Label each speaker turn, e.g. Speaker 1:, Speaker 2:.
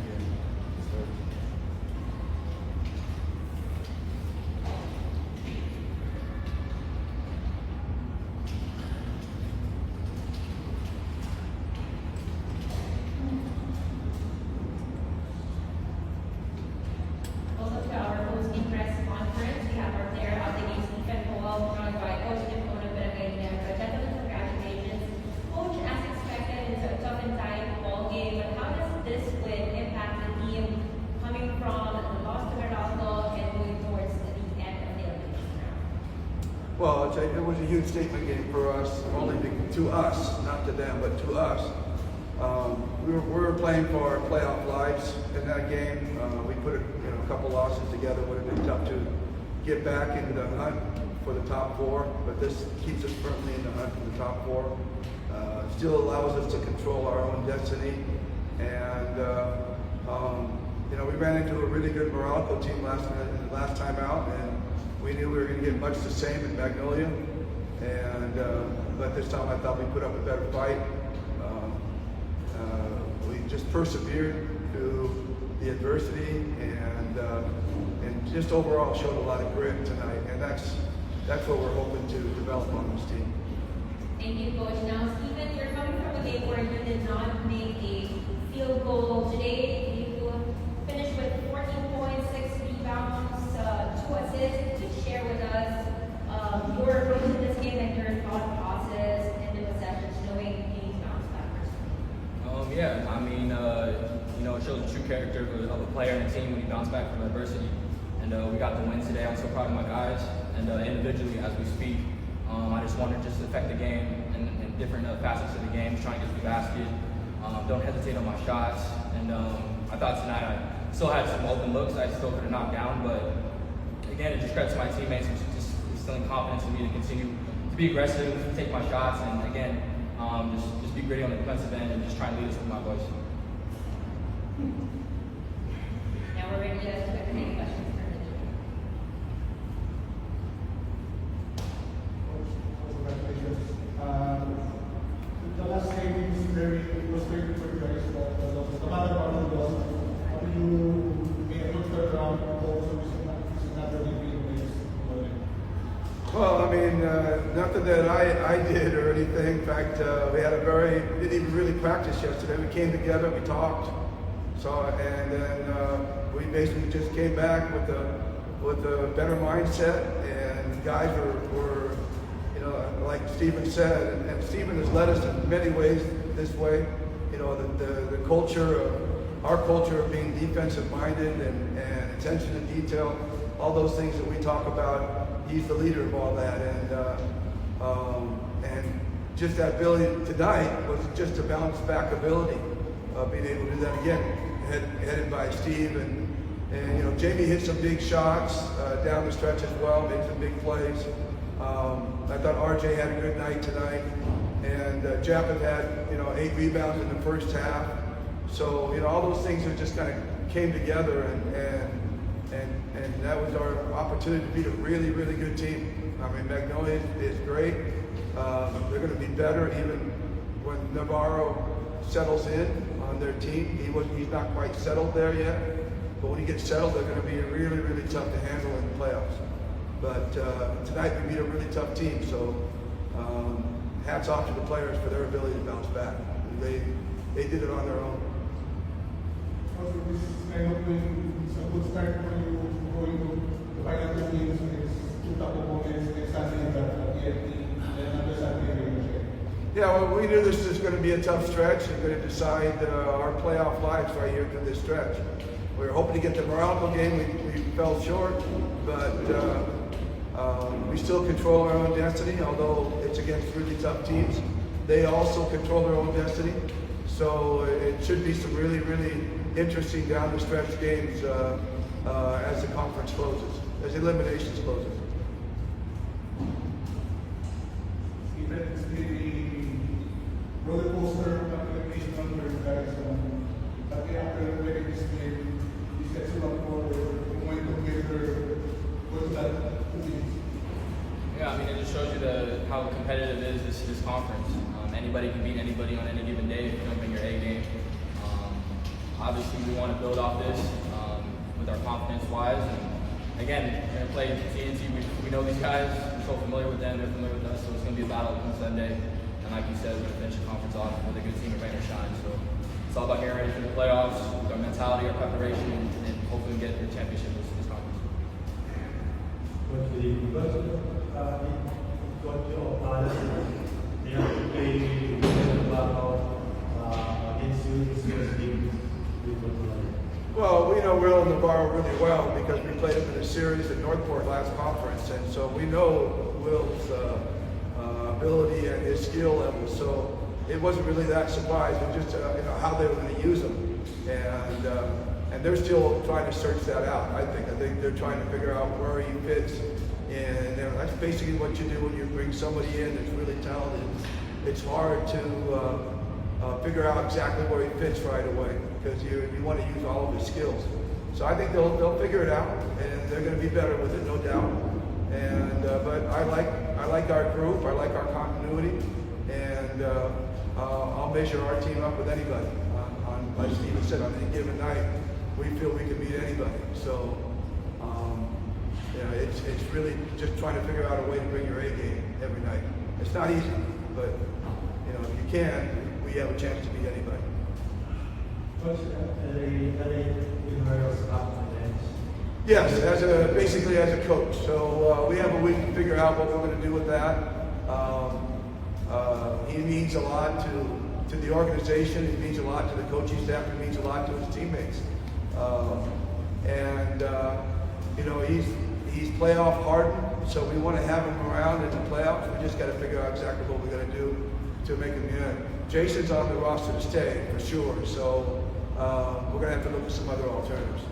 Speaker 1: here. So,
Speaker 2: Also to our hosting press conference, we have our player of the game, Stephen Holt, joined by Coach Ginebra. Gentlemen, congratulations. Coach, as expected, it's a tough and tight ball game, but how does this win impact the team coming from the loss to Manalo and moving towards the end of the elimination round?
Speaker 3: Well, it was a huge statement game for us, only to us, not to them, but to us. We were playing for our playoff lives in that game. We put a couple losses together. It would have been tough to get back into the hunt for the top four, but this keeps us firmly in the hunt for the top four. Still allows us to control our own destiny. And we ran into a really good Morocco team last time out, and we knew we were going to get much the same in Magnolia. And but this time I thought we put up a better fight. We just persevered through the adversity and just overall showed a lot of grit tonight, and that's what we're hoping to develop on this team.
Speaker 2: Thank you, Coach. Now, Stephen, you're coming from a game where you did not make a field goal. Today, you finished with 14 points, 6 rebounds, 2 assists. Could you share with us your approach to this game and your thought process in the possessions, knowing you need to bounce back personally?
Speaker 1: yeah, I mean, it shows the true character of a player and a team when you bounce back from adversity. And we got the win today. I'm so proud of my guys. And individually, as we speak, I just want to just affect the game in different facets of the game, try and get to the basket. Don't hesitate on my shots. And I thought tonight I still had some open looks I still could have knocked down, but again, it just credits my teammates for just instilling confidence in me to continue to be aggressive, take my shots, and again, just be gritty on the defensive end and just try and lead us with my voice.
Speaker 2: Now we're ready to take questions from the team.
Speaker 4: Congratulations. The last game was very frustrating for you guys. The matter of the loss. How do you make a good third round? Also, this is not really being based.
Speaker 3: Well, I mean, nothing that I did or anything. In fact, we didn't even really practice yesterday. We came together, we talked, and then we basically just came back with a better mindset. And the guys were like Stephen said, and Stephen has led us in many ways this way. The culture our culture of being defensive minded and attention to detail, all those things that we talk about. He's the leader of all that, and just that ability tonight was just a bounce back ability of being able to do that again, headed by Steve, and Jamie hit some big shots down the stretch as well, made some big plays. I thought RJ had a good night tonight, and Japeth had 8 rebounds in the first half. So all those things are just kind of came together, and that was our opportunity to beat a really, really good team. I mean, Magnolia is great. They're going to be better even when Navarro settles in on their team. He's not quite settled there yet, but when he gets settled, they're going to be really, really tough to handle in the playoffs. But tonight we beat a really tough team, so hats off to the players for their ability to bounce back. They did it on their own.
Speaker 4: Also, this is kind of it's a good start for you going to the final 2 games against 2 top opponents next Sunday at the EFT, and another Sunday.
Speaker 3: Yeah, well, we knew this was going to be a tough stretch and going to decide our playoff lives right here through this stretch. We were hoping to get the Morocco game. We fell short, but we still control our own destiny, although it's against really tough teams. They also control their own destiny. So it should be some really, really interesting down the stretch games as the conference closes, as eliminations closes.
Speaker 4: It's the roller coaster application on your guys. But after winning this game, you sets you up for going together with that 2 games.
Speaker 1: Yeah, I mean, it just shows you how competitive it is this conference. Anybody can beat anybody on any given day if you don't bring your A game. Obviously, obviously we want to build off this with our confidence-wise. And again, we're going to play TNT. We know these guys. We're so familiar with them. They're familiar with us. So it's going to be a battle on Sunday. And like you said, we're going to finish the conference off with a good team of rain or shine. So it's all about getting ready for the playoffs, with our mentality, our preparation, and hopefully we get the championship this conference.
Speaker 5: But because it got your balance, they have to play against you this year's team.
Speaker 3: Well, we know Will and Navarro really well because we played them in a series at Northport last conference, and so we know Will's ability and his skill level. So it wasn't really that surprised, but just how they were going to use him, and they're still trying to search that out. I think they're trying to figure out where he fits, and that's basically what you do when you bring somebody in that's really talented. It's hard to figure out exactly where he fits right away because you want to use all of his skills. So I think they'll figure it out, and they're going to be better with it, no doubt. And but I like our group, I like our continuity, and I'll measure our team up with anybody. Like Steven said, on any given night, we feel we can beat anybody. So it's really just trying to figure out a way to bring your A game every night. It's not easy, but if you can, we have a chance to beat anybody.
Speaker 5: Coach,
Speaker 3: Yes, basically as a coach. So we have a week to figure out what we're going to do with that. He means a lot to the organization. He means a lot to the coaching staff. He means a lot to his teammates. He's playoff hardened, so we want to have him around in the playoffs. We just got to figure out exactly what we're going to do to make him in. Jason's on the roster to stay for sure, so we're going to have to look at some other alternatives.